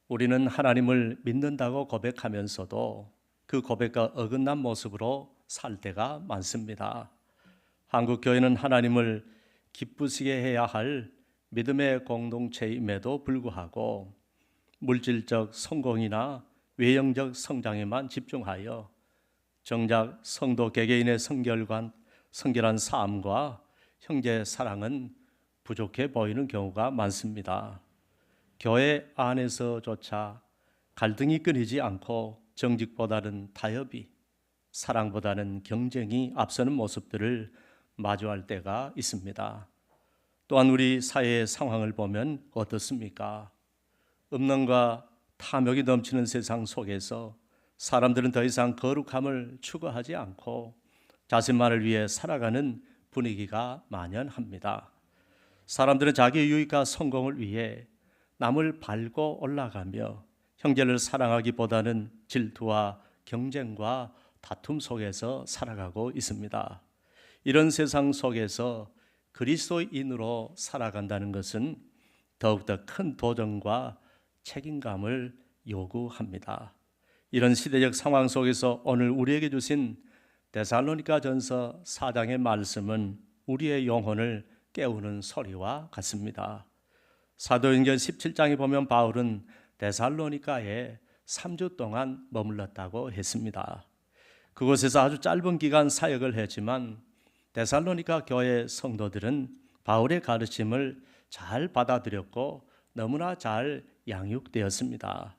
우리는 하나님을 믿는다고 고백하면서도 그 고백과 어긋난 모습으로 살 때가 많습니다. 한국 교회는 하나님을 기쁘시게 해야 할 믿음의 공동체임에도 불구하고 물질적 성공이나 외형적 성장에만 집중하여 정작 성도 개개인의 성결한 삶과 형제 사랑은 부족해 보이는 경우가 많습니다. 교회 안에서조차 갈등이 끊이지 않고 정직보다는 타협이, 사랑보다는 경쟁이 앞서는 모습들을 마주할 때가 있습니다. 또한 우리 사회의 상황을 보면 어떻습니까? 음란과 탐욕이 넘치는 세상 속에서 사람들은 더 이상 거룩함을 추구하지 않고 자신만을 위해 살아가는 분위기가 만연합니다. 사람들은 자기의 유익과 성공을 위해 남을 밟고 올라가며 형제를 사랑하기보다는 질투와 경쟁과 다툼 속에서 살아가고 있습니다. 이런 세상 속에서 그리스도인으로 살아간다는 것은 더욱더 큰 도전과 책임감을 요구합니다. 이런 시대적 상황 속에서 오늘 우리에게 주신 데살로니가전서 4장의 말씀은 우리의 영혼을 깨우는 소리와 같습니다. 사도행전 17장에 보면 바울은 데살로니가에 3주 동안 머물렀다고 했습니다. 그곳에서 아주 짧은 기간 사역을 했지만 데살로니가 교회 성도들은 바울의 가르침을 잘 받아들였고 너무나 잘 양육되었습니다.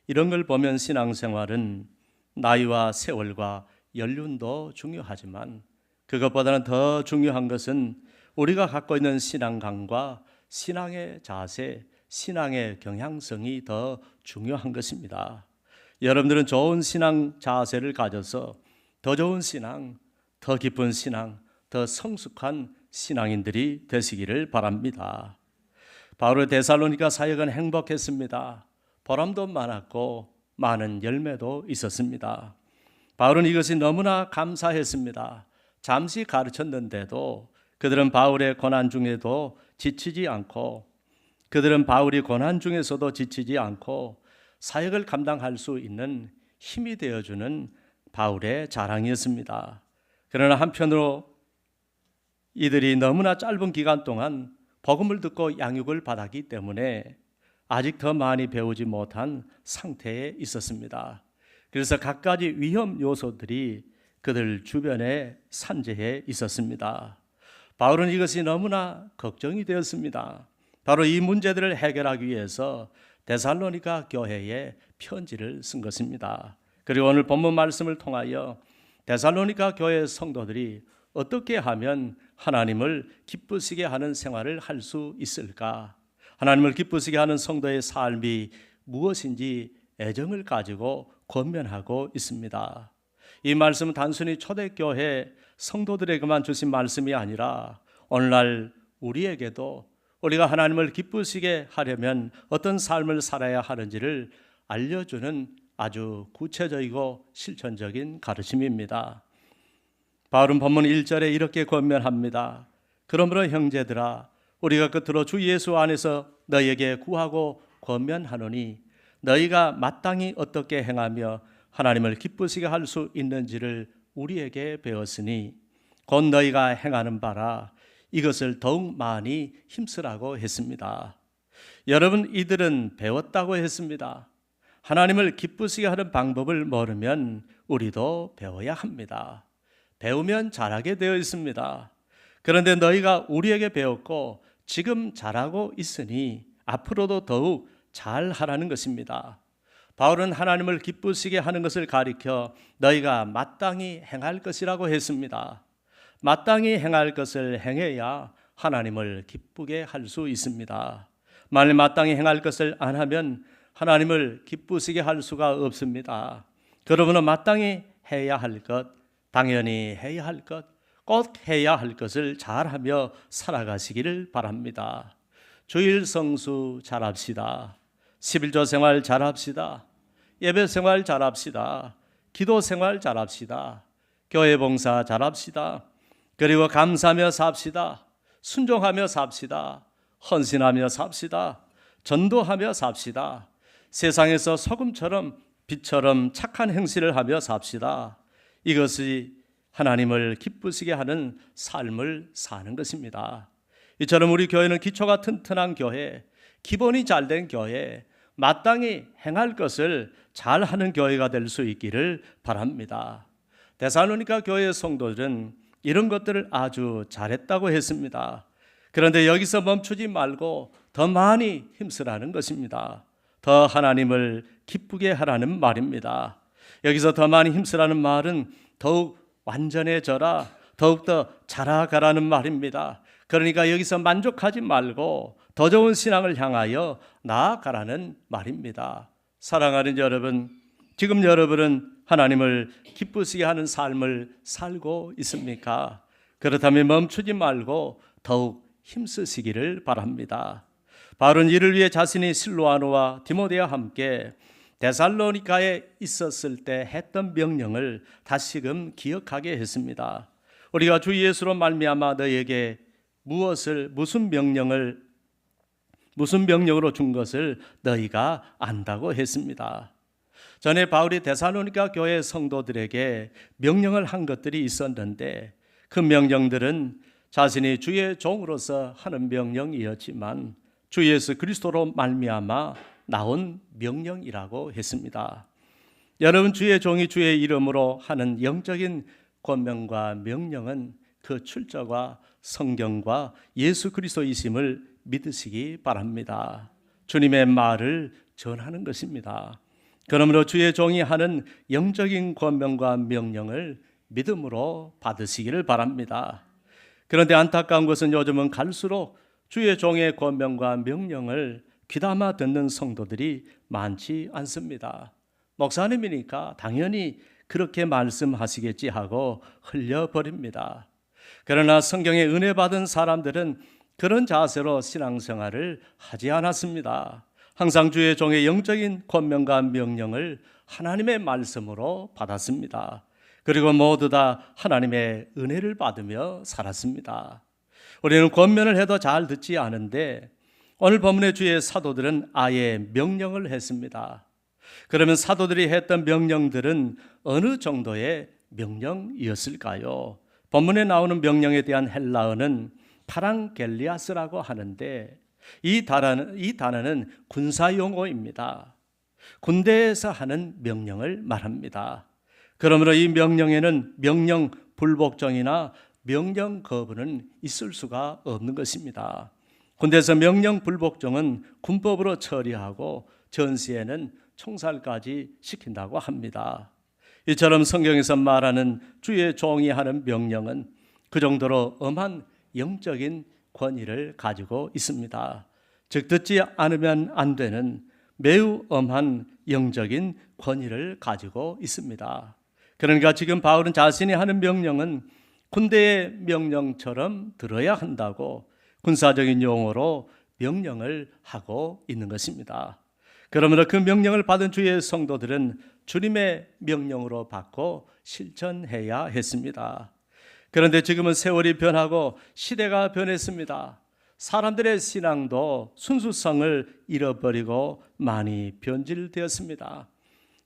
이런 걸 보면 신앙생활은 나이와 세월과 연륜도 중요하지만 그것보다는 더 중요한 것은 우리가 갖고 있는 신앙감과 신앙의 자세, 신앙의 경향성이 더 중요한 것입니다. 여러분들은 좋은 신앙 자세를 가져서 더 좋은 신앙, 더 깊은 신앙, 더 성숙한 신앙인들이 되시기를 바랍니다. 바울의 데살로니가 사역은 행복했습니다. 보람도 많았고 많은 열매도 있었습니다. 바울은 이것이 너무나 감사했습니다. 잠시 가르쳤는데도 그들은 바울의 고난 중에도 지치지 않고 그들은 바울이 고난 중에서도 지치지 않고 사역을 감당할 수 있는 힘이 되어주는 바울의 자랑이었습니다. 그러나 한편으로 이들이 너무나 짧은 기간 동안 복음을 듣고 양육을 받았기 때문에 아직 더 많이 배우지 못한 상태에 있었습니다. 그래서 갖가지 위험 요소들이 그들 주변에 산재해 있었습니다. 바울은 이것이 너무나 걱정이 되었습니다. 바로 이 문제들을 해결하기 위해서 데살로니가 교회에 편지를 쓴 것입니다. 그리고 오늘 본문 말씀을 통하여 데살로니가 교회 성도들이 어떻게 하면 하나님을 기쁘시게 하는 생활을 할 수 있을까? 하나님을 기쁘시게 하는 성도의 삶이 무엇인지 애정을 가지고 권면하고 있습니다. 이 말씀은 단순히 초대교회 성도들에게만 주신 말씀이 아니라 오늘날 우리에게도 우리가 하나님을 기쁘시게 하려면 어떤 삶을 살아야 하는지를 알려주는 아주 구체적이고 실천적인 가르침입니다. 바울은 본문 1절에 이렇게 권면합니다. 그러므로 형제들아 우리가 끝으로 주 예수 안에서 너희에게 구하고 권면하노니 너희가 마땅히 어떻게 행하며 하나님을 기쁘시게 할 수 있는지를 우리에게 배웠으니 곧 너희가 행하는 바라 이것을 더욱 많이 힘쓰라고 했습니다. 여러분, 이들은 배웠다고 했습니다. 하나님을 기쁘시게 하는 방법을 모르면 우리도 배워야 합니다. 배우면 잘하게 되어 있습니다. 그런데 너희가 우리에게 배웠고 지금 잘하고 있으니 앞으로도 더욱 잘하라는 것입니다. 바울은 하나님을 기쁘시게 하는 것을 가리켜 너희가 마땅히 행할 것이라고 했습니다. 마땅히 행할 것을 행해야 하나님을 기쁘게 할 수 있습니다. 만일 마땅히 행할 것을 안 하면 하나님을 기쁘시게 할 수가 없습니다. 그러므로 마땅히 해야 할 것, 당연히 해야 할 것, 꼭 해야 할 것을 잘하며 살아가시기를 바랍니다. 주일 성수 잘합시다. 11조 생활 잘합시다. 예배 생활 잘합시다. 기도 생활 잘합시다. 교회 봉사 잘합시다. 그리고 감사하며 삽시다. 순종하며 삽시다. 헌신하며 삽시다. 전도하며 삽시다. 세상에서 소금처럼 빛처럼 착한 행실을 하며 삽시다. 이것이 하나님을 기쁘시게 하는 삶을 사는 것입니다. 이처럼 우리 교회는 기초가 튼튼한 교회, 기본이 잘된 교회, 마땅히 행할 것을 잘하는 교회가 될 수 있기를 바랍니다. 데살로니가 교회의 성도들은 이런 것들을 아주 잘했다고 했습니다. 그런데 여기서 멈추지 말고 더 많이 힘쓰라는 것입니다. 더 하나님을 기쁘게 하라는 말입니다. 여기서 더 많이 힘쓰라는 말은 더욱 완전해져라, 더욱더 자라가라는 말입니다. 그러니까 여기서 만족하지 말고 더 좋은 신앙을 향하여 나아가라는 말입니다. 사랑하는 여러분, 지금 여러분은 하나님을 기쁘시게 하는 삶을 살고 있습니까? 그렇다면 멈추지 말고 더욱 힘쓰시기를 바랍니다. 바울은 이를 위해 자신이 실로아노와 디모데와 함께 데살로니가에 있었을 때 했던 명령을 다시금 기억하게 했습니다. 우리가 주 예수로 말미암아 너에게 무슨 명령으로 준 것을 너희가 안다고 했습니다. 전에 바울이 데살로니가 교회 성도들에게 명령을 한 것들이 있었는데 그 명령들은 자신이 주의 종으로서 하는 명령이었지만 주 예수 그리스도로 말미암아 나온 명령이라고 했습니다. 여러분, 주의 종이 주의 이름으로 하는 영적인 권면과 명령은 그 출처가 성경과 예수 그리스도이심을 믿으시기 바랍니다. 주님의 말을 전하는 것입니다. 그러므로 주의 종이 하는 영적인 권면과 명령을 믿음으로 받으시기를 바랍니다. 그런데 안타까운 것은 요즘은 갈수록 주의 종의 권면과 명령을 귀담아 듣는 성도들이 많지 않습니다. 목사님이니까 당연히 그렇게 말씀하시겠지 하고 흘려버립니다. 그러나 성경에 은혜 받은 사람들은 그런 자세로 신앙생활을 하지 않았습니다. 항상 주의 종의 영적인 권면과 명령을 하나님의 말씀으로 받았습니다. 그리고 모두 다 하나님의 은혜를 받으며 살았습니다. 우리는 권면을 해도 잘 듣지 않은데 오늘 본문의 주의 사도들은 아예 명령을 했습니다. 그러면 사도들이 했던 명령들은 어느 정도의 명령이었을까요? 본문에 나오는 명령에 대한 헬라어는 파랑겔리아스라고 하는데 이 단어는 군사용어입니다. 군대에서 하는 명령을 말합니다. 그러므로 이 명령에는 명령 불복종이나 명령 거부는 있을 수가 없는 것입니다. 군대에서 명령 불복종은 군법으로 처리하고 전시에는 총살까지 시킨다고 합니다. 이처럼 성경에서 말하는 주의 종이 하는 명령은 그 정도로 엄한 영적인 권위를 가지고 있습니다. 즉 듣지 않으면 안 되는 매우 엄한 영적인 권위를 가지고 있습니다. 그러니까 지금 바울은 자신이 하는 명령은 군대의 명령처럼 들어야 한다고 군사적인 용어로 명령을 하고 있는 것입니다. 그러므로 그 명령을 받은 주의 성도들은 주님의 명령으로 받고 실천해야 했습니다. 그런데 지금은 세월이 변하고 시대가 변했습니다. 사람들의 신앙도 순수성을 잃어버리고 많이 변질되었습니다.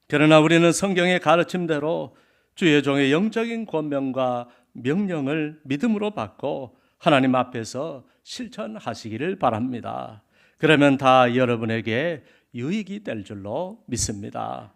그러나 우리는 성경의 가르침대로 주의 종의 영적인 권면과 명령을 믿음으로 받고 하나님 앞에서 실천하시기를 바랍니다. 그러면 다 여러분에게 유익이 될 줄로 믿습니다.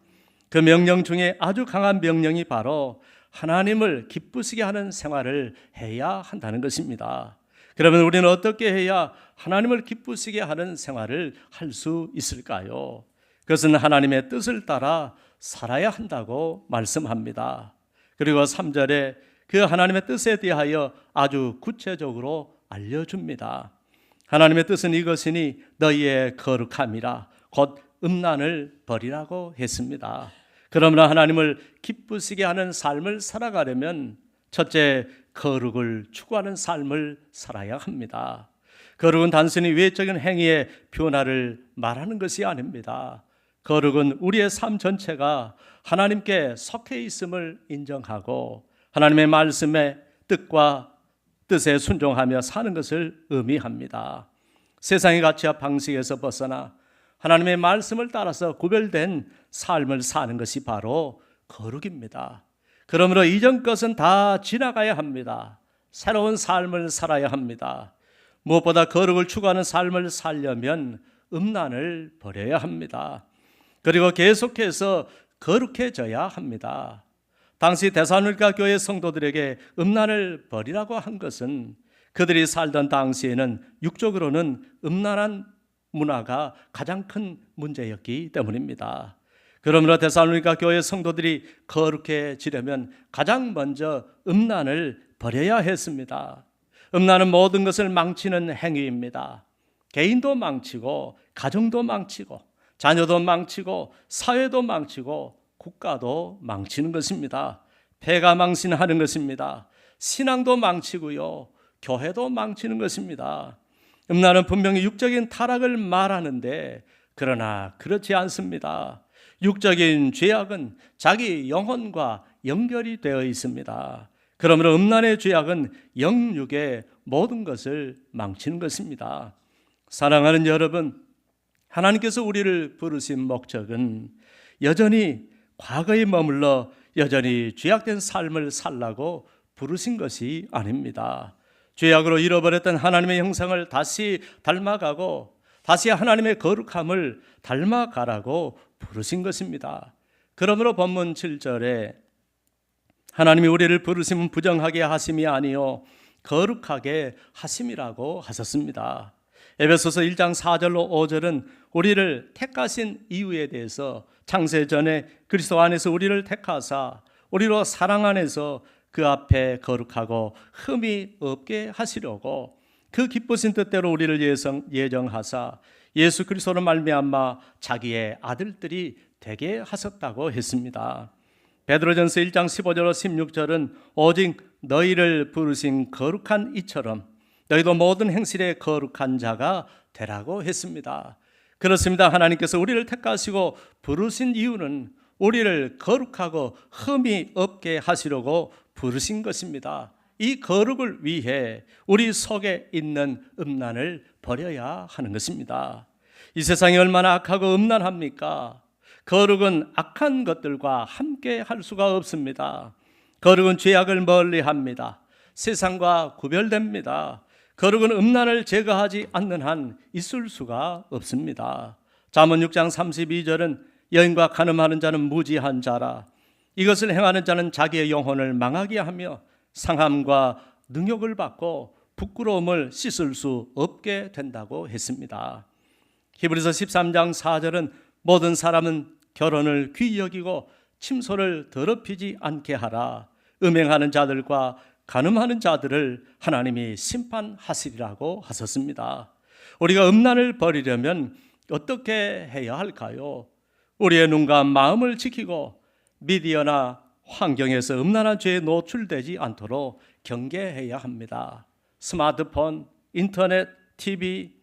그 명령 중에 아주 강한 명령이 바로 하나님을 기쁘시게 하는 생활을 해야 한다는 것입니다. 그러면 우리는 어떻게 해야 하나님을 기쁘시게 하는 생활을 할 수 있을까요? 그것은 하나님의 뜻을 따라 살아야 한다고 말씀합니다. 그리고 3절에 그 하나님의 뜻에 대하여 아주 구체적으로 알려줍니다. 하나님의 뜻은 이것이니 너희의 거룩함이라 곧 음란을 버리라고 했습니다. 그러므로 하나님을 기쁘시게 하는 삶을 살아가려면 첫째, 거룩을 추구하는 삶을 살아야 합니다. 거룩은 단순히 외적인 행위의 변화를 말하는 것이 아닙니다. 거룩은 우리의 삶 전체가 하나님께 속해 있음을 인정하고 하나님의 말씀의 뜻에 순종하며 사는 것을 의미합니다. 세상의 가치와 방식에서 벗어나 하나님의 말씀을 따라서 구별된 삶을 사는 것이 바로 거룩입니다. 그러므로 이전 것은 다 지나가야 합니다. 새로운 삶을 살아야 합니다. 무엇보다 거룩을 추구하는 삶을 살려면 음란을 버려야 합니다. 그리고 계속해서 거룩해져야 합니다. 당시 데살로니가 교회 성도들에게 음란을 버리라고 한 것은 그들이 살던 당시에는 육적으로는 음란한 문화가 가장 큰 문제였기 때문입니다. 그러므로 데살로니가 교회 성도들이 거룩해지려면 가장 먼저 음란을 버려야 했습니다. 음란은 모든 것을 망치는 행위입니다. 개인도 망치고 가정도 망치고 자녀도 망치고 사회도 망치고 국가도 망치는 것입니다. 폐가 망신하는 것입니다. 신앙도 망치고요, 교회도 망치는 것입니다. 음란은 분명히 육적인 타락을 말하는데 그러나 그렇지 않습니다. 육적인 죄악은 자기 영혼과 연결이 되어 있습니다. 그러므로 음란의 죄악은 영육의 모든 것을 망치는 것입니다. 사랑하는 여러분, 하나님께서 우리를 부르신 목적은 여전히 과거에 머물러 여전히 죄악된 삶을 살라고 부르신 것이 아닙니다. 죄악으로 잃어버렸던 하나님의 형상을 다시 닮아가고 다시 하나님의 거룩함을 닮아가라고 부르신 것입니다. 그러므로 본문 7절에 하나님이 우리를 부르심은 부정하게 하심이 아니요 거룩하게 하심이라고 하셨습니다. 에베소서 1장 4절로 5절은 우리를 택하신 이유에 대해서 창세 전에 그리스도 안에서 우리를 택하사 우리로 사랑 안에서 그 앞에 거룩하고 흠이 없게 하시려고 그 기쁘신 뜻대로 우리를 예정하사 예수 그리스도로 말미암아 자기의 아들들이 되게 하셨다고 했습니다. 베드로전서 1장 15절로 16절은 오직 너희를 부르신 거룩한 이처럼 너희도 모든 행실에 거룩한 자가 되라고 했습니다. 그렇습니다. 하나님께서 우리를 택하시고 부르신 이유는 우리를 거룩하고 흠이 없게 하시려고 부르신 것입니다. 이 거룩을 위해 우리 속에 있는 음란을 버려야 하는 것입니다. 이 세상이 얼마나 악하고 음란합니까? 거룩은 악한 것들과 함께 할 수가 없습니다. 거룩은 죄악을 멀리합니다. 세상과 구별됩니다. 거룩은 음란을 제거하지 않는 한 있을 수가 없습니다. 잠언 6장 32절은 여인과 간음하는 자는 무지한 자라. 이것을 행하는 자는 자기의 영혼을 망하게 하며 상함과 능욕을 받고 부끄러움을 씻을 수 없게 된다고 했습니다. 히브리서 13장 4절은 모든 사람은 결혼을 귀히 여기고 침소를 더럽히지 않게 하라. 음행하는 자들과 간음하는 자들을 하나님이 심판하시리라고 하셨습니다. 우리가 음란을 버리려면 어떻게 해야 할까요? 우리의 눈과 마음을 지키고 미디어나 환경에서 음란한 죄에 노출되지 않도록 경계해야 합니다. 스마트폰, 인터넷, TV,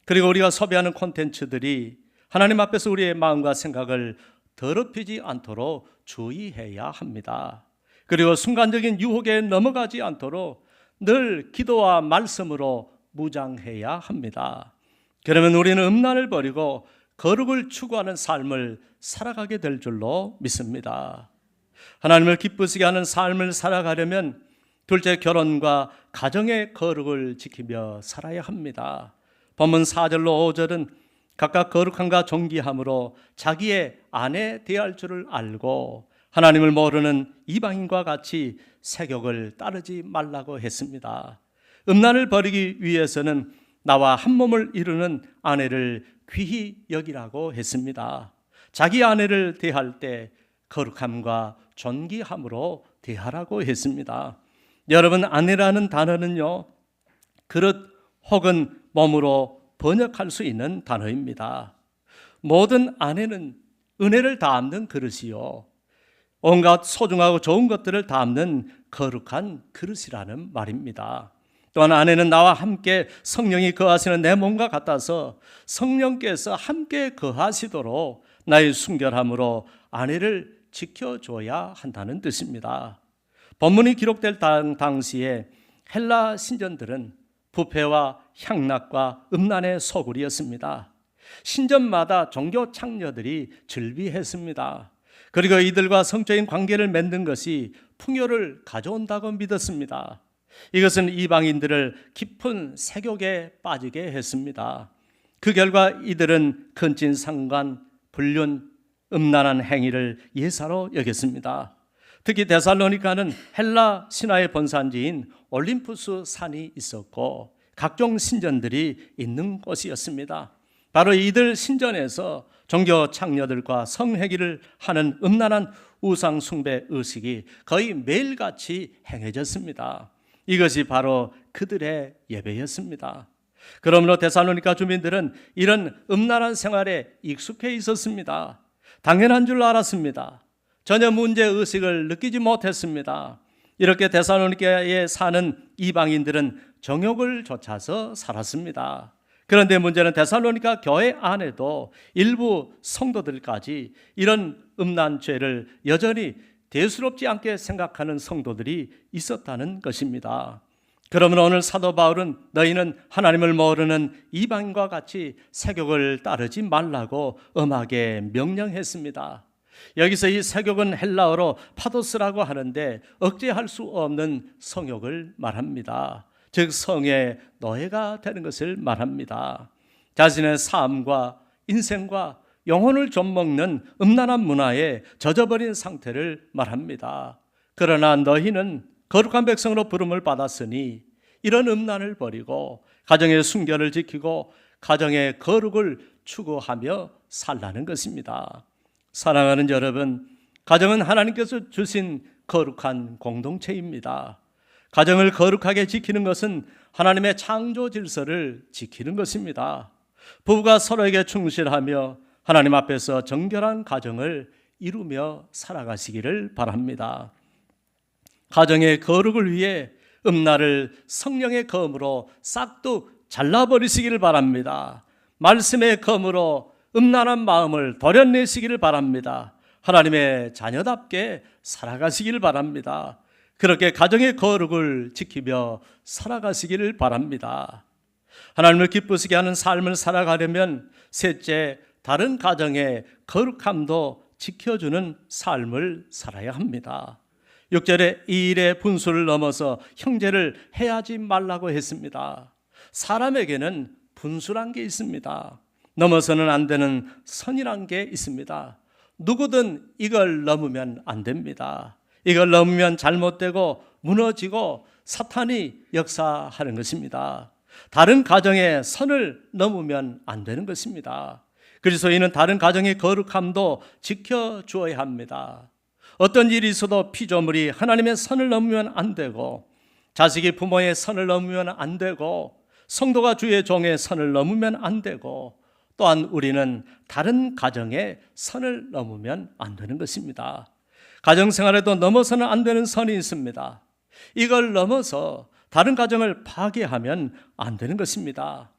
그리고 우리가 소비하는 콘텐츠들이 하나님 앞에서 우리의 마음과 생각을 더럽히지 않도록 주의해야 합니다. 그리고 순간적인 유혹에 넘어가지 않도록 늘 기도와 말씀으로 무장해야 합니다. 그러면 우리는 음란을 버리고 거룩을 추구하는 삶을 살아가게 될 줄로 믿습니다. 하나님을 기쁘시게 하는 삶을 살아가려면 둘째, 결혼과 가정의 거룩을 지키며 살아야 합니다. 본문 4절로 5절은 각각 거룩함과 존귀함으로 자기의 아내 대할 줄을 알고 하나님을 모르는 이방인과 같이 세욕을 따르지 말라고 했습니다. 음란을 버리기 위해서는 나와 한 몸을 이루는 아내를 귀히 여기라고 했습니다. 자기 아내를 대할 때 거룩함과 존귀함으로 대하라고 했습니다. 여러분, 아내라는 단어는요, 그릇 혹은 몸으로 번역할 수 있는 단어입니다. 모든 아내는 은혜를 담는 그릇이요, 온갖 소중하고 좋은 것들을 담는 거룩한 그릇이라는 말입니다. 또한 아내는 나와 함께 성령이 거하시는 내 몸과 같아서 성령께서 함께 거하시도록 나의 순결함으로 아내를 지켜줘야 한다는 뜻입니다. 본문이 기록될 당시에 헬라 신전들은 부패와 향락과 음란의 소굴이었습니다. 신전마다 종교 창녀들이 즐비했습니다. 그리고 이들과 성적인 관계를 맺는 것이 풍요를 가져온다고 믿었습니다. 이것은 이방인들을 깊은 세욕에 빠지게 했습니다. 그 결과 이들은 근친상간, 불륜, 음란한 행위를 예사로 여겼습니다. 특히 데살로니가는 헬라 신화의 본산지인 올림푸스 산이 있었고 각종 신전들이 있는 곳이었습니다. 바로 이들 신전에서 종교 창녀들과 성행위를 하는 음란한 우상 숭배 의식이 거의 매일같이 행해졌습니다. 이것이 바로 그들의 예배였습니다. 그러므로 데살로니가 주민들은 이런 음란한 생활에 익숙해 있었습니다. 당연한 줄 알았습니다. 전혀 문제의식을 느끼지 못했습니다. 이렇게 데살로니가에 사는 이방인들은 정욕을 좇아서 살았습니다. 그런데 문제는 데살로니가 교회 안에도 일부 성도들까지 이런 음란 죄를 여전히 대수롭지 않게 생각하는 성도들이 있었다는 것입니다. 그러면 오늘 사도 바울은 너희는 하나님을 모르는 이방인과 같이 세욕을 따르지 말라고 엄하게 명령했습니다. 여기서 이 세욕은 헬라어로 파도스라고 하는데 억제할 수 없는 성욕을 말합니다. 즉 성의 노예가 되는 것을 말합니다. 자신의 삶과 인생과 영혼을 좀먹는 음란한 문화에 젖어버린 상태를 말합니다. 그러나 너희는 거룩한 백성으로 부름을 받았으니 이런 음란을 버리고 가정의 순결을 지키고 가정의 거룩을 추구하며 살라는 것입니다. 사랑하는 여러분, 가정은 하나님께서 주신 거룩한 공동체입니다. 가정을 거룩하게 지키는 것은 하나님의 창조 질서를 지키는 것입니다. 부부가 서로에게 충실하며 하나님 앞에서 정결한 가정을 이루며 살아가시기를 바랍니다. 가정의 거룩을 위해 음란을 성령의 검으로 싹둑 잘라버리시기를 바랍니다. 말씀의 검으로 음란한 마음을 도려내시기를 바랍니다. 하나님의 자녀답게 살아가시기를 바랍니다. 그렇게 가정의 거룩을 지키며 살아가시기를 바랍니다. 하나님을 기쁘시게 하는 삶을 살아가려면 셋째, 다른 가정의 거룩함도 지켜주는 삶을 살아야 합니다. 6절에 이 일의 분수를 넘어서 형제를 해하지 말라고 했습니다. 사람에게는 분수란 게 있습니다. 넘어서는 안 되는 선이란 게 있습니다. 누구든 이걸 넘으면 안 됩니다. 이걸 넘으면 잘못되고 무너지고 사탄이 역사하는 것입니다. 다른 가정의 선을 넘으면 안 되는 것입니다. 그리스도인은 다른 가정의 거룩함도 지켜주어야 합니다. 어떤 일이 있어도 피조물이 하나님의 선을 넘으면 안 되고 자식이 부모의 선을 넘으면 안 되고 성도가 주의 종의 선을 넘으면 안 되고 또한 우리는 다른 가정의 선을 넘으면 안 되는 것입니다. 가정생활에도 넘어서는 안 되는 선이 있습니다. 이걸 넘어서 다른 가정을 파괴하면 안 되는 것입니다.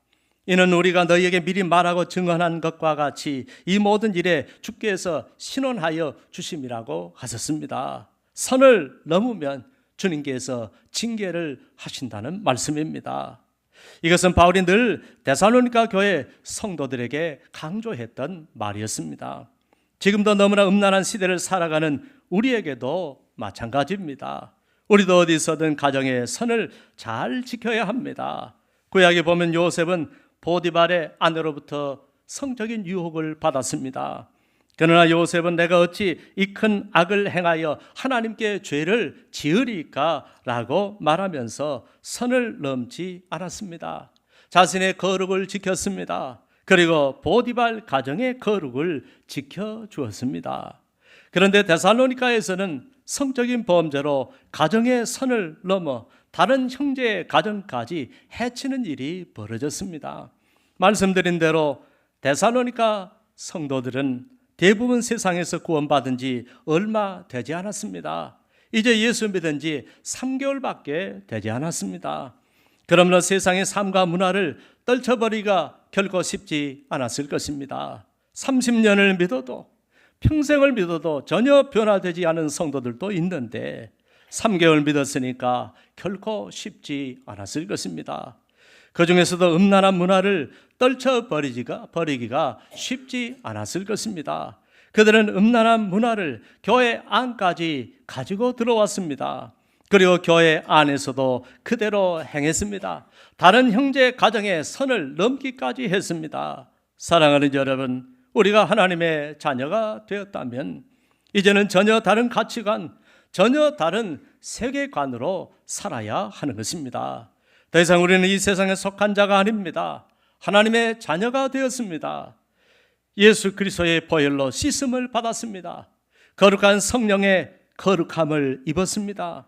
이는 우리가 너희에게 미리 말하고 증언한 것과 같이 이 모든 일에 주께서 신원하여 주심이라고 하셨습니다. 선을 넘으면 주님께서 징계를 하신다는 말씀입니다. 이것은 바울이 늘 데살로니가 교회 성도들에게 강조했던 말이었습니다. 지금도 너무나 음란한 시대를 살아가는 우리에게도 마찬가지입니다. 우리도 어디서든 가정의 선을 잘 지켜야 합니다. 구약에 보면 요셉은 보디발의 아내로부터 성적인 유혹을 받았습니다. 그러나 요셉은 내가 어찌 이 큰 악을 행하여 하나님께 죄를 지으리까 라고 말하면서 선을 넘지 않았습니다. 자신의 거룩을 지켰습니다. 그리고 보디발 가정의 거룩을 지켜주었습니다. 그런데 데살로니가에서는 성적인 범죄로 가정의 선을 넘어 다른 형제의 가정까지 해치는 일이 벌어졌습니다. 말씀드린 대로 데살로니가 성도들은 대부분 세상에서 구원받은 지 얼마 되지 않았습니다. 이제 예수 믿은 지 3개월밖에 되지 않았습니다. 그러므로 세상의 삶과 문화를 떨쳐버리기가 결코 쉽지 않았을 것입니다. 30년을 믿어도 평생을 믿어도 전혀 변화되지 않은 성도들도 있는데 3개월 믿었으니까 결코 쉽지 않았을 것입니다. 그 중에서도 음란한 문화를 떨쳐버리기가 쉽지 않았을 것입니다. 그들은 음란한 문화를 교회 안까지 가지고 들어왔습니다. 그리고 교회 안에서도 그대로 행했습니다. 다른 형제 가정의 선을 넘기까지 했습니다. 사랑하는 여러분, 우리가 하나님의 자녀가 되었다면 이제는 전혀 다른 가치관, 전혀 다른 세계관으로 살아야 하는 것입니다. 더 이상 우리는 이 세상에 속한 자가 아닙니다. 하나님의 자녀가 되었습니다. 예수 그리스도의 보혈로 씻음을 받았습니다. 거룩한 성령의 거룩함을 입었습니다.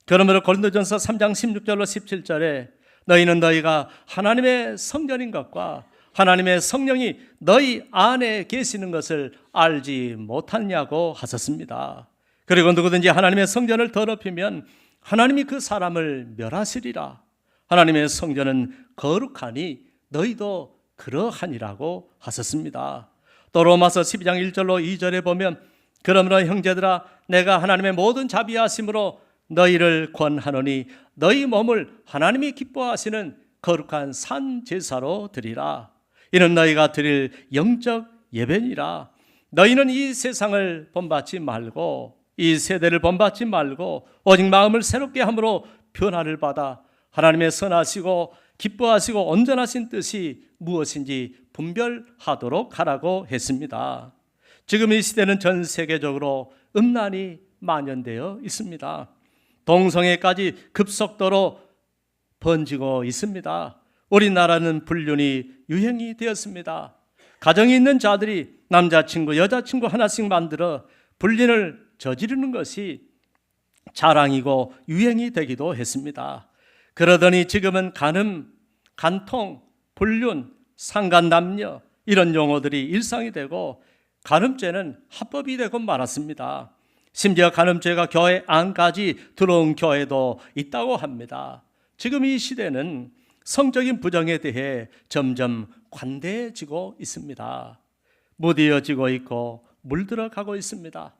그러므로 고린도전서 3장 16절로 17절에 너희는 너희가 하나님의 성전인 것과 하나님의 성령이 너희 안에 계시는 것을 알지 못하냐고 하셨습니다. 그리고 누구든지 하나님의 성전을 더럽히면 하나님이 그 사람을 멸하시리라. 하나님의 성전은 거룩하니 너희도 그러하니라고 하셨습니다. 또 로마서 12장 1절로 2절에 보면 그러므로 형제들아 내가 하나님의 모든 자비하심으로 너희를 권하노니 너희 몸을 하나님이 기뻐하시는 거룩한 산 제사로 드리라. 이는 너희가 드릴 영적 예배니라. 너희는 이 세상을 본받지 말고 이 세대를 본받지 말고 오직 마음을 새롭게 함으로 변화를 받아 하나님의 선하시고 기뻐하시고 온전하신 뜻이 무엇인지 분별하도록 하라고 했습니다. 지금 이 시대는 전 세계적으로 음란이 만연되어 있습니다. 동성애까지 급속도로 번지고 있습니다. 우리나라는 불륜이 유행이 되었습니다. 가정이 있는 자들이 남자친구, 여자친구 하나씩 만들어 불륜을 저지르는 것이 자랑이고 유행이 되기도 했습니다. 그러더니 지금은 간음, 간통, 불륜, 상간남녀 이런 용어들이 일상이 되고 간음죄는 합법이 되고 말았습니다. 심지어 간음죄가 교회 안까지 들어온 교회도 있다고 합니다. 지금 이 시대는 성적인 부정에 대해 점점 관대해지고 있습니다. 무디어지고 있고 물들어가고 있습니다.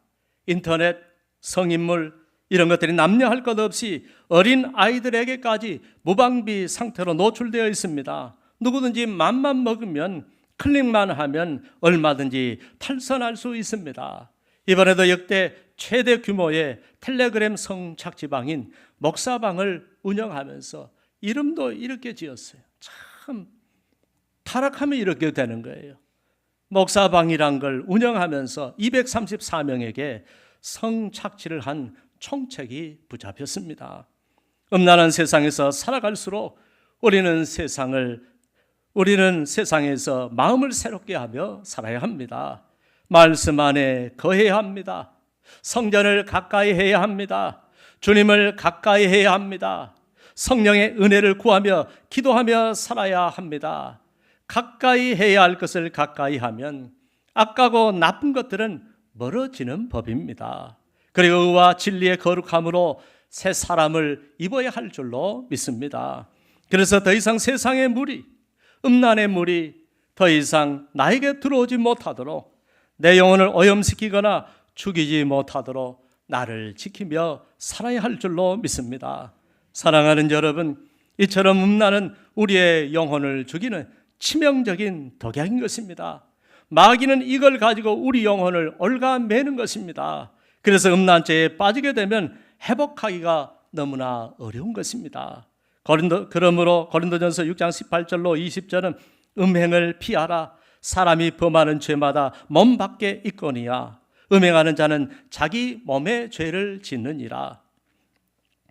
인터넷, 성인물 이런 것들이 남녀할 것 없이 어린 아이들에게까지 무방비 상태로 노출되어 있습니다. 누구든지 맘만 먹으면 클릭만 하면 얼마든지 탈선할 수 있습니다. 이번에도 역대 최대 규모의 텔레그램 성착지방인 목사방을 운영하면서 이름도 이렇게 지었어요. 참 타락하면 이렇게 되는 거예요. 목사방이란 걸 운영하면서 234명에게 성착취를 한 총책이 붙잡혔습니다. 음란한 세상에서 살아갈수록 우리는 세상에서 마음을 새롭게 하며 살아야 합니다. 말씀 안에 거해야 합니다. 성전을 가까이 해야 합니다. 주님을 가까이 해야 합니다. 성령의 은혜를 구하며 기도하며 살아야 합니다. 가까이 해야 할 것을 가까이 하면 악하고 나쁜 것들은 멀어지는 법입니다. 그리고 의와 진리의 거룩함으로 새 사람을 입어야 할 줄로 믿습니다. 그래서 더 이상 세상의 무리, 음란의 무리 더 이상 나에게 들어오지 못하도록 내 영혼을 오염시키거나 죽이지 못하도록 나를 지키며 살아야 할 줄로 믿습니다. 사랑하는 여러분, 이처럼 음란은 우리의 영혼을 죽이는 치명적인 독약인 것입니다. 마귀는 이걸 가지고 우리 영혼을 얽어매는 것입니다. 그래서 음란죄에 빠지게 되면 회복하기가 너무나 어려운 것입니다. 그러므로 고린도전서 6장 18절로 20절은 음행을 피하라. 사람이 범하는 죄마다 몸 밖에 있거니와 음행하는 자는 자기 몸의 죄를 짓느니라.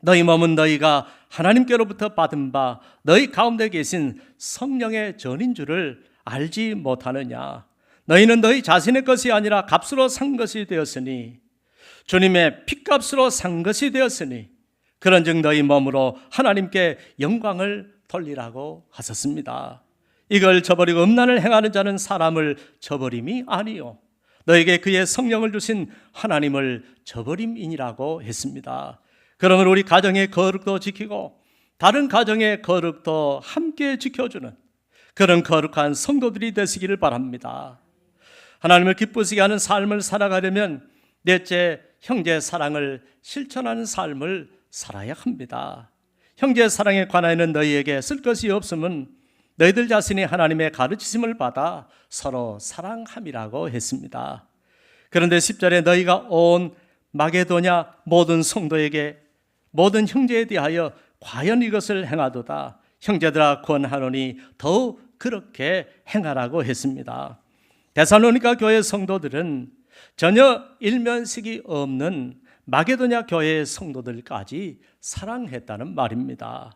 너희 몸은 너희가 하나님께로부터 받은 바 너희 가운데 계신 성령의 전인 줄을 알지 못하느냐. 너희는 너희 자신의 것이 아니라 값으로 산 것이 되었으니 주님의 핏값으로 산 것이 되었으니 그런즉 너희 몸으로 하나님께 영광을 돌리라고 하셨습니다. 이걸 저버리고 음란을 행하는 자는 사람을 저버림이 아니요 너에게 그의 성령을 주신 하나님을 저버림이니라고 했습니다. 그러면 우리 가정의 거룩도 지키고 다른 가정의 거룩도 함께 지켜주는 그런 거룩한 성도들이 되시기를 바랍니다. 하나님을 기쁘시게 하는 삶을 살아가려면 넷째, 형제 사랑을 실천하는 삶을 살아야 합니다. 형제 사랑에 관하여는 너희에게 쓸 것이 없음은 너희들 자신이 하나님의 가르치심을 받아 서로 사랑함이라고 했습니다. 그런데 10절에 너희가 온 마게도냐 모든 성도에게 모든 형제에 대하여 과연 이것을 행하도다. 형제들아 권하노니 더욱 그렇게 행하라고 했습니다. 데살로니가 교회 성도들은 전혀 일면식이 없는 마게도냐 교회의 성도들까지 사랑했다는 말입니다.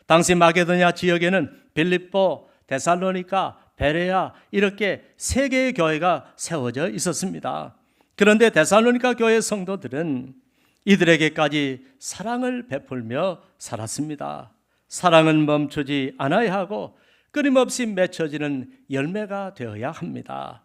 당시 마게도냐 지역에는 빌립보, 데살로니가, 베레아 이렇게 세 개의 교회가 세워져 있었습니다. 그런데 데살로니가 교회 성도들은 이들에게까지 사랑을 베풀며 살았습니다. 사랑은 멈추지 않아야 하고 끊임없이 맺혀지는 열매가 되어야 합니다.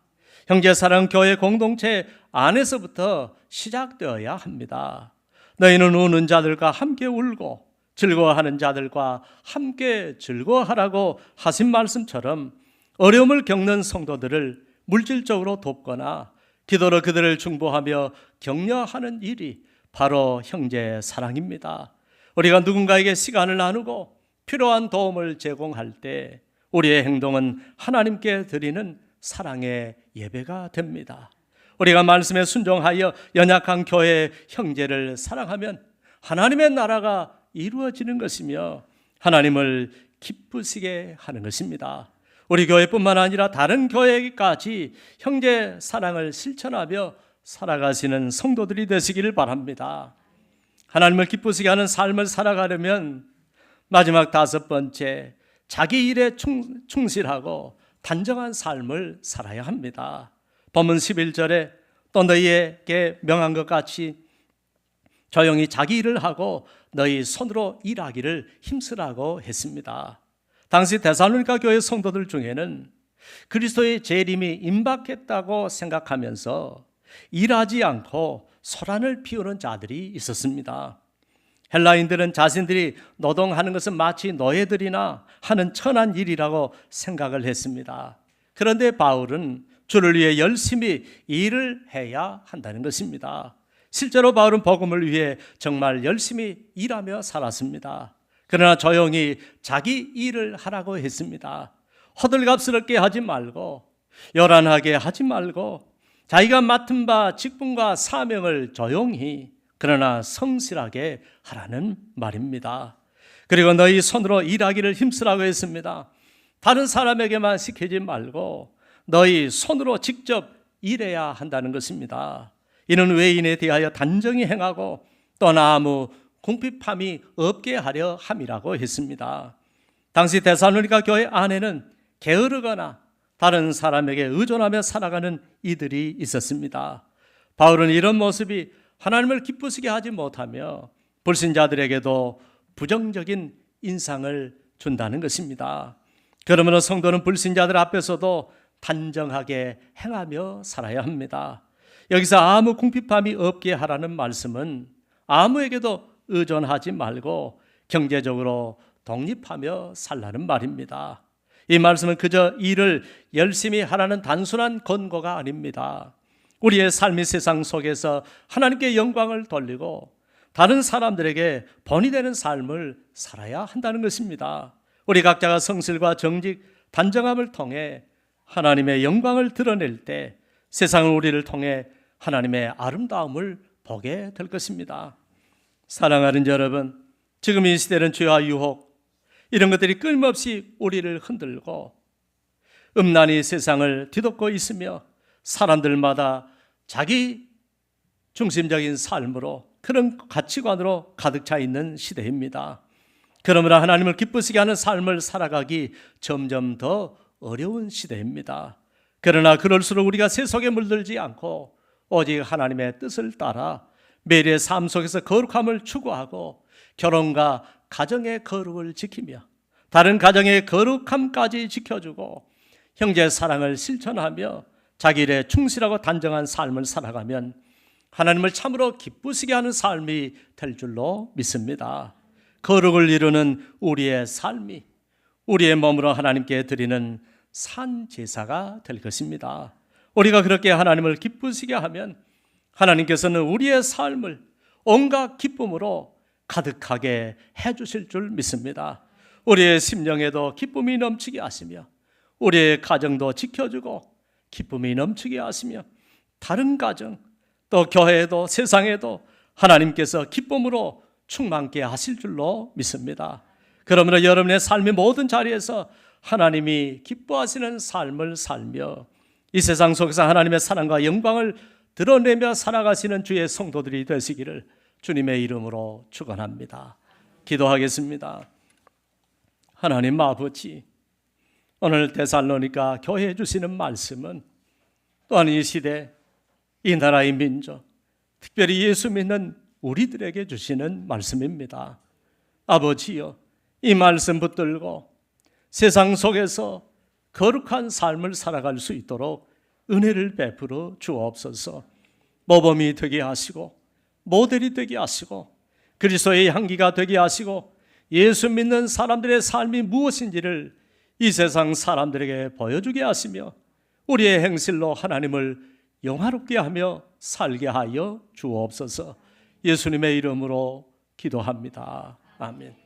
형제사랑 교회 공동체 안에서부터 시작되어야 합니다. 너희는 우는 자들과 함께 울고 즐거워하는 자들과 함께 즐거워하라고 하신 말씀처럼 어려움을 겪는 성도들을 물질적으로 돕거나 기도로 그들을 중보하며 격려하는 일이 바로 형제 사랑입니다. 우리가 누군가에게 시간을 나누고 필요한 도움을 제공할 때 우리의 행동은 하나님께 드리는 사랑의 예배가 됩니다. 우리가 말씀에 순종하여 연약한 교회 형제를 사랑하면 하나님의 나라가 이루어지는 것이며 하나님을 기쁘시게 하는 것입니다. 우리 교회뿐만 아니라 다른 교회까지 형제 사랑을 실천하며 살아가시는 성도들이 되시기를 바랍니다. 하나님을 기쁘시게 하는 삶을 살아가려면 마지막 5번째, 자기 일에 충실하고 단정한 삶을 살아야 합니다. 본문 11절에 또 너희에게 명한 것 같이 조용히 자기 일을 하고 너희 손으로 일하기를 힘쓰라고 했습니다. 당시 데살로니가 교회 성도들 중에는 그리스도의 재림이 임박했다고 생각하면서 일하지 않고 소란을 피우는 자들이 있었습니다. 헬라인들은 자신들이 노동하는 것은 마치 노예들이나 하는 천한 일이라고 생각을 했습니다. 그런데 바울은 주를 위해 열심히 일을 해야 한다는 것입니다. 실제로 바울은 복음을 위해 정말 열심히 일하며 살았습니다. 그러나 조용히 자기 일을 하라고 했습니다. 허들갑스럽게 하지 말고 요란하게 하지 말고 자기가 맡은 바 직분과 사명을 조용히 그러나 성실하게 하라는 말입니다. 그리고 너희 손으로 일하기를 힘쓰라고 했습니다. 다른 사람에게만 시키지 말고 너희 손으로 직접 일해야 한다는 것입니다. 이는 외인에 대하여 단정히 행하고 또 아무 궁핍함이 없게 하려 함이라고 했습니다. 당시 데살로니가 교회 안에는 게으르거나 다른 사람에게 의존하며 살아가는 이들이 있었습니다. 바울은 이런 모습이 하나님을 기쁘시게 하지 못하며 불신자들에게도 부정적인 인상을 준다는 것입니다. 그러므로 성도는 불신자들 앞에서도 단정하게 행하며 살아야 합니다. 여기서 아무 궁핍함이 없게 하라는 말씀은 아무에게도 의존하지 말고 경제적으로 독립하며 살라는 말입니다. 이 말씀은 그저 일을 열심히 하라는 단순한 권고가 아닙니다. 우리의 삶이 세상 속에서 하나님께 영광을 돌리고 다른 사람들에게 본이 되는 삶을 살아야 한다는 것입니다. 우리 각자가 성실과 정직, 단정함을 통해 하나님의 영광을 드러낼 때 세상은 우리를 통해 하나님의 아름다움을 보게 될 것입니다. 사랑하는 여러분, 지금 이 시대는 죄와 유혹 이런 것들이 끊임없이 우리를 흔들고 음란이 세상을 뒤덮고 있으며 사람들마다 자기 중심적인 삶으로 그런 가치관으로 가득 차 있는 시대입니다. 그러므로 하나님을 기쁘시게 하는 삶을 살아가기 점점 더 어려운 시대입니다. 그러나 그럴수록 우리가 세속에 물들지 않고 오직 하나님의 뜻을 따라 매일의 삶 속에서 거룩함을 추구하고 결혼과 가정의 거룩을 지키며 다른 가정의 거룩함까지 지켜주고 형제 사랑을 실천하며 자기 일에 충실하고 단정한 삶을 살아가면 하나님을 참으로 기쁘시게 하는 삶이 될 줄로 믿습니다. 거룩을 이루는 우리의 삶이 우리의 몸으로 하나님께 드리는 산 제사가 될 것입니다. 우리가 그렇게 하나님을 기쁘시게 하면 하나님께서는 우리의 삶을 온갖 기쁨으로 가득하게 해주실 줄 믿습니다. 우리의 심령에도 기쁨이 넘치게 하시며 우리의 가정도 지켜주고 기쁨이 넘치게 하시며 다른 가정 또 교회에도 세상에도 하나님께서 기쁨으로 충만케 하실 줄로 믿습니다. 그러므로 여러분의 삶의 모든 자리에서 하나님이 기뻐하시는 삶을 살며 이 세상 속에서 하나님의 사랑과 영광을 드러내며 살아가시는 주의 성도들이 되시기를 주님의 이름으로 축원합니다. 기도하겠습니다. 하나님 아버지, 오늘 데살로니가 교회에 주시는 말씀은 또한 이 시대 이 나라의 민족, 특별히 예수 믿는 우리들에게 주시는 말씀입니다. 아버지여, 이 말씀 붙들고 세상 속에서 거룩한 삶을 살아갈 수 있도록 은혜를 베풀어 주옵소서. 모범이 되게 하시고 모델이 되게 하시고 그리스도의 향기가 되게 하시고 예수 믿는 사람들의 삶이 무엇인지를 이 세상 사람들에게 보여주게 하시며 우리의 행실로 하나님을 영화롭게 하며 살게 하여 주옵소서. 예수님의 이름으로 기도합니다. 아멘.